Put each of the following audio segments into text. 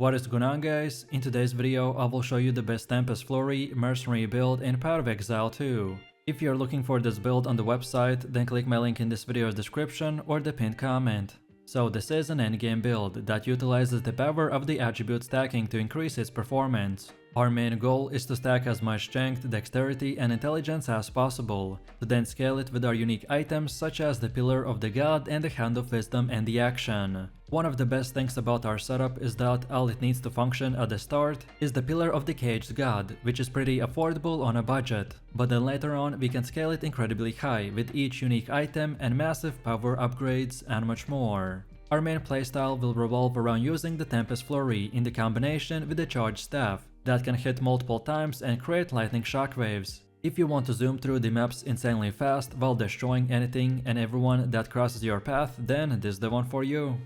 What is going on, guys? In today's video I will show you the best TEMPEST FLURRY Mercenary build in Path of Exile 2. If you're looking for this build on the website, then click my link in this video's description or the pinned comment. So this is an endgame build that utilizes the power of the attribute stacking to increase its performance. Our main goal is to stack as much strength, dexterity and intelligence as possible, to then scale it with our unique items such as the Pillar of the God and the Hand of Wisdom and the Action. One of the best things about our setup is that all it needs to function at the start is the Pillar of the Caged God, which is pretty affordable on a budget, but then later on we can scale it incredibly high with each unique item and massive power upgrades and much more. Our main playstyle will revolve around using the TEMPEST FLURRY in the combination with the Charged Staff that can hit multiple times and create lightning shockwaves. If you want to zoom through the maps insanely fast while destroying anything and everyone that crosses your path, then this is the one for you.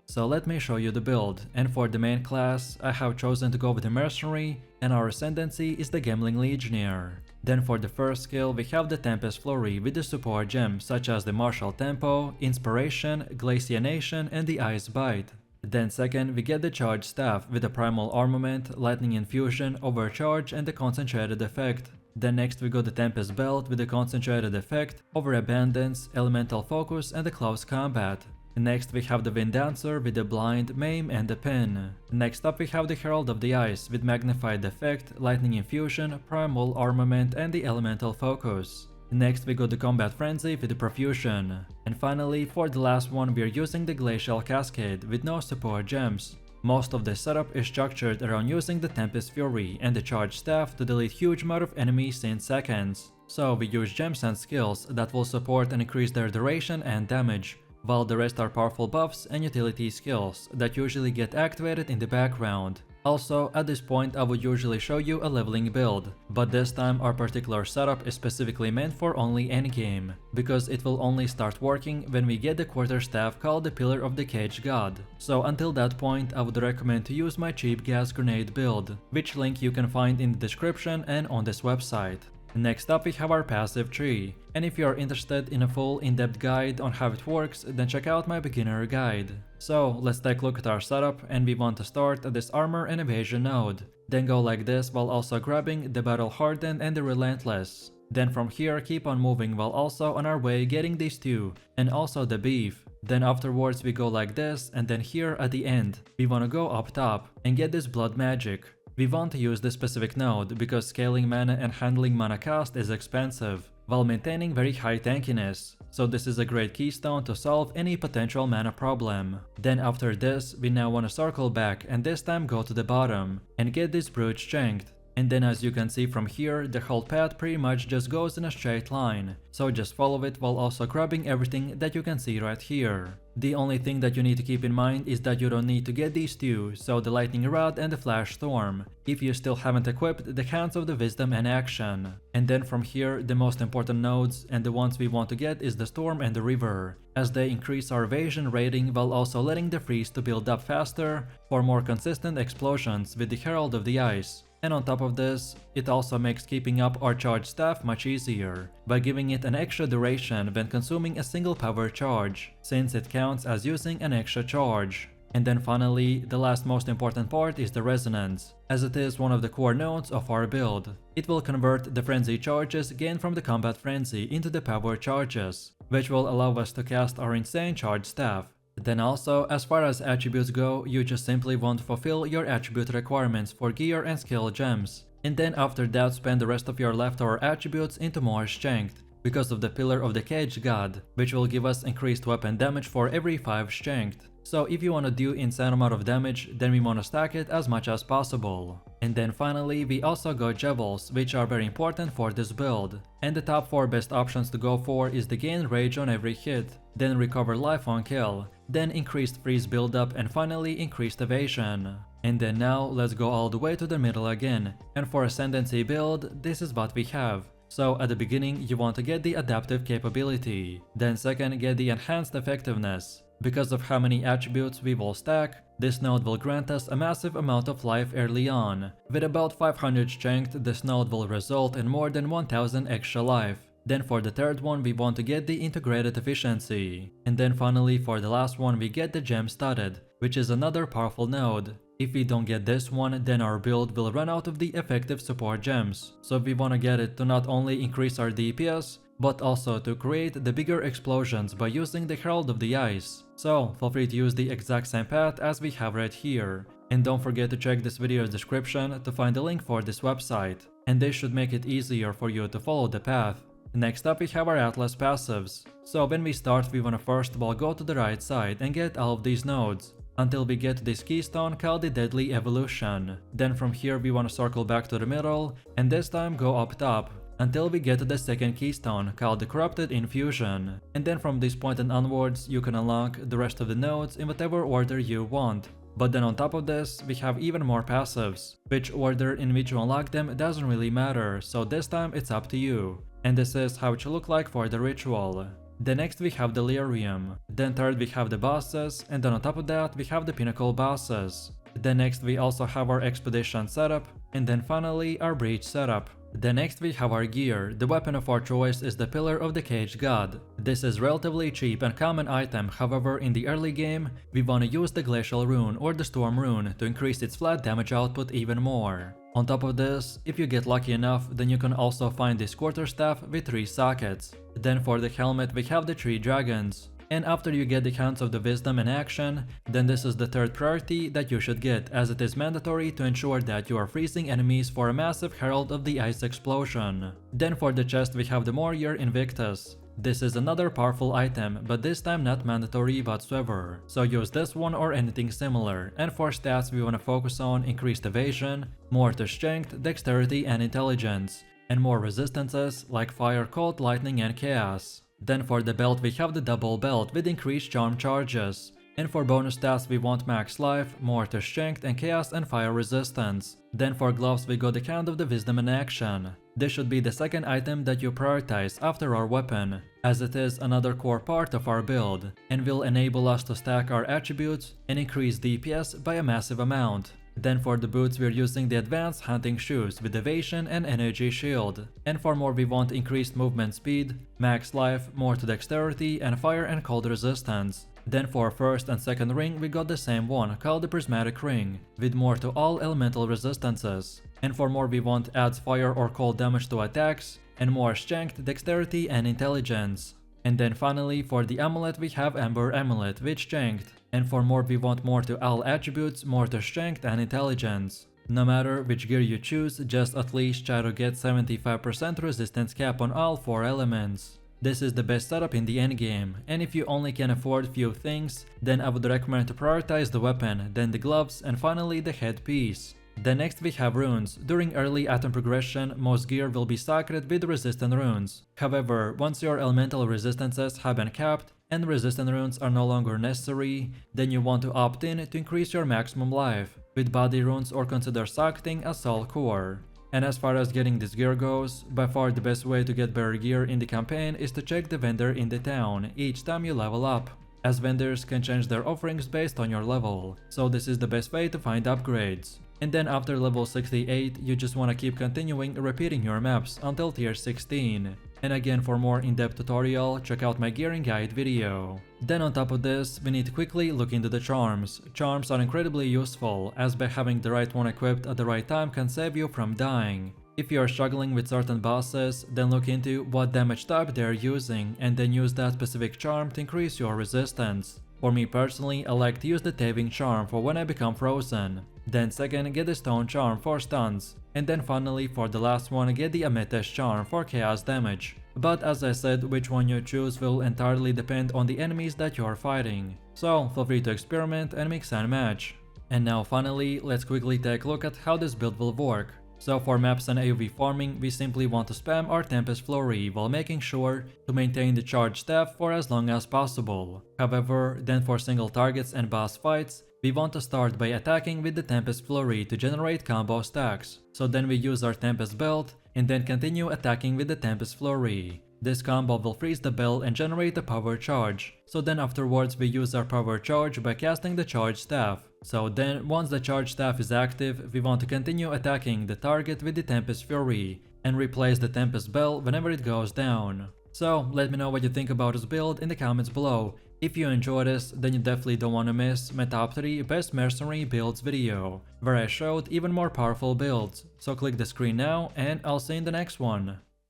So let me show you the build, and for the main class I have chosen to go with the Mercenary, and our Ascendancy is the Gambling Legionnaire. Then for the first skill we have the TEMPEST FLURRY with the support gems such as the Martial Tempo, Inspiration, Glaciation and the Ice Bite. Then second we get the Charged Staff with the Primal Armament, Lightning Infusion, Overcharge and the Concentrated Effect. Then next we got the Tempest Belt with the Concentrated Effect, Overabundance, Elemental Focus and the Close Combat. Next we have the Wind Dancer with the Blind, Maim and the Pin. Next up we have the Herald of the Ice with Magnified Effect, Lightning Infusion, Primal Armament and the Elemental Focus. Next we got the Combat Frenzy with the Profusion. And finally, for the last one we are using the Glacial Cascade with no support gems. Most of the setup is structured around using the TEMPEST FLURRY and the Charged Staff to delete huge amount of enemies in seconds. So we use gems and skills that will support and increase their duration and damage, while the rest are powerful buffs and utility skills that usually get activated in the background. Also, at this point I would usually show you a leveling build, but this time our particular setup is specifically meant for only endgame, because it will only start working when we get the quarterstaff called the Pillar of the Caged God. So until that point I would recommend to use my cheap gas grenade build, which link you can find in the description and on this website. Next up we have our passive tree, and if you are interested in a full in-depth guide on how it works, then check out my beginner guide. So let's take a look at our setup, and we want to start at this armor and evasion node, then go like this while also grabbing the battle hardened and the relentless. Then from here keep on moving while also on our way getting these two, and also the beef. Then afterwards we go like this, and then here at the end we want to go up top and get this blood magic. We want to use this specific node because scaling mana and handling mana cost is expensive, while maintaining very high tankiness, so this is a great keystone to solve any potential mana problem. Then after this, we now want to circle back and this time go to the bottom and get this brute strength. And then as you can see from here, the whole path pretty much just goes in a straight line, so just follow it while also grabbing everything that you can see right here. The only thing that you need to keep in mind is that you don't need to get these two, so the Lightning Rod and the Flash Storm, if you still haven't equipped the Hands of the Wisdom and Action. And then from here, the most important nodes and the ones we want to get is the Storm and the River, as they increase our evasion rating while also letting the freeze to build up faster for more consistent explosions with the Herald of the Ice. And on top of this, it also makes keeping up our charged staff much easier, by giving it an extra duration when consuming a single power charge, since it counts as using an extra charge. And then finally, the last most important part is the resonance, as it is one of the core nodes of our build. It will convert the frenzy charges gained from the combat frenzy into the power charges, which will allow us to cast our insane charged staff. Then also, as far as attributes go, you just simply want to fulfill your attribute requirements for gear and skill gems, and then after that spend the rest of your leftover attributes into more strength, because of the Pillar of the Caged God, which will give us increased weapon damage for every 5 strength. So if you want to do insane amount of damage, then we want to stack it as much as possible. And then finally we also got Jewels, which are very important for this build. And the top 4 best options to go for is the gain rage on every hit, then recover life on kill, then increased freeze buildup and finally increased evasion. And then now let's go all the way to the middle again, and for Ascendancy build, this is what we have. So at the beginning you want to get the adaptive capability, then second get the enhanced effectiveness. Because of how many attributes we will stack, this node will grant us a massive amount of life early on. With about 500 strength, this node will result in more than 1000 extra life. Then for the third one we want to get the integrated efficiency. And then finally for the last one we get the gem studded, which is another powerful node. If we don't get this one, then our build will run out of the effective support gems. So we wanna get it to not only increase our DPS, but also to create the bigger explosions by using the Herald of the Ice. So feel free to use the exact same path as we have right here. And don't forget to check this video's description to find the link for this website. And this should make it easier for you to follow the path. Next up we have our Atlas passives. So when we start, we wanna first of all go to the right side and get all of these nodes, until we get this keystone called the Deadly Evolution. Then from here we wanna circle back to the middle, and this time go up top, until we get to the second keystone called the Corrupted Infusion. And then from this point and onwards, you can unlock the rest of the nodes in whatever order you want. But then on top of this, we have even more passives. Which order in which you unlock them doesn't really matter, so this time it's up to you. And this is how it should look like for the ritual. Then next we have Delirium. Then third we have the bosses, and then on top of that we have the pinnacle bosses. Then next we also have our expedition setup, and then finally our breach setup. Then next we have our gear. The weapon of our choice is the Pillar of the Caged God. This is relatively cheap and common item, however in the early game we wanna use the Glacial Rune or the Storm Rune to increase its flat damage output even more. On top of this, if you get lucky enough, then you can also find this quarterstaff with 3 sockets. Then for the helmet we have the 3 dragons. And after you get the Hounds of the Wisdom in action, then this is the third priority that you should get, as it is mandatory to ensure that you are freezing enemies for a massive Herald of the Ice explosion. Then for the chest we have the Warrior Invictus. This is another powerful item, but this time not mandatory whatsoever, so use this one or anything similar. And for stats we wanna focus on increased evasion, more to strength, dexterity and intelligence, and more resistances like fire, cold, lightning and chaos. Then for the belt we have the double belt with increased charm charges. And for bonus stats we want max life, more to strength and chaos and fire resistance. Then for gloves we got the Hound of the Wisdom in action. This should be the second item that you prioritize after our weapon, as it is another core part of our build, and will enable us to stack our attributes and increase DPS by a massive amount. Then for the boots we're using the advanced hunting shoes with evasion and energy shield. And for more we want increased movement speed, max life, more to dexterity and fire and cold resistance. Then for first and second ring we got the same one called the Prismatic Ring, with more to all elemental resistances. And for more we want adds fire or cold damage to attacks, and more strength, dexterity and intelligence. And then finally for the amulet we have Amber Amulet with strength. And for more we want more to all attributes, more to strength and intelligence. No matter which gear you choose, just at least try to get 75% resistance cap on all 4 elements. This is the best setup in the endgame, and if you only can afford few things, then I would recommend to prioritize the weapon, then the gloves, and finally the headpiece. Then next we have runes. During early item progression, most gear will be stocked with resistant runes. However, once your elemental resistances have been capped, and resistant runes are no longer necessary, then you want to opt in to increase your maximum life with body runes or consider socketing a soul core. And as far as getting this gear goes, by far the best way to get better gear in the campaign is to check the vendor in the town each time you level up, as vendors can change their offerings based on your level, so this is the best way to find upgrades. And then after level 68, you just want to keep continuing repeating your maps until tier 16. And again, for more in-depth tutorial, check out my gearing guide video. Then on top of this, we need to quickly look into the charms. Charms are incredibly useful, as by having the right one equipped at the right time can save you from dying. If you are struggling with certain bosses, then look into what damage type they are using, and then use that specific charm to increase your resistance. For me personally, I like to use the Taving charm for when I become frozen. Then second, get the Stone charm for stuns. And then finally, for the last one, get the Amethyst charm for chaos damage. But as I said, which one you choose will entirely depend on the enemies that you are fighting. So feel free to experiment and mix and match. And now finally, let's quickly take a look at how this build will work. So for maps and AoV farming, we simply want to spam our Tempest Flurry while making sure to maintain the charge staff for as long as possible. However, then for single targets and boss fights, we want to start by attacking with the Tempest Flurry to generate combo stacks. So then we use our Tempest Belt and then continue attacking with the Tempest Flurry. This combo will freeze the bell and generate a power charge. So then afterwards we use our power charge by casting the charge staff. So then once the charge staff is active, we want to continue attacking the target with the Tempest Fury and replace the Tempest Bell whenever it goes down. So let me know what you think about this build in the comments below. If you enjoyed this, then you definitely don't want to miss my top 3 best mercenary builds video, where I showed even more powerful builds, so click the screen now and I'll see you in the next one.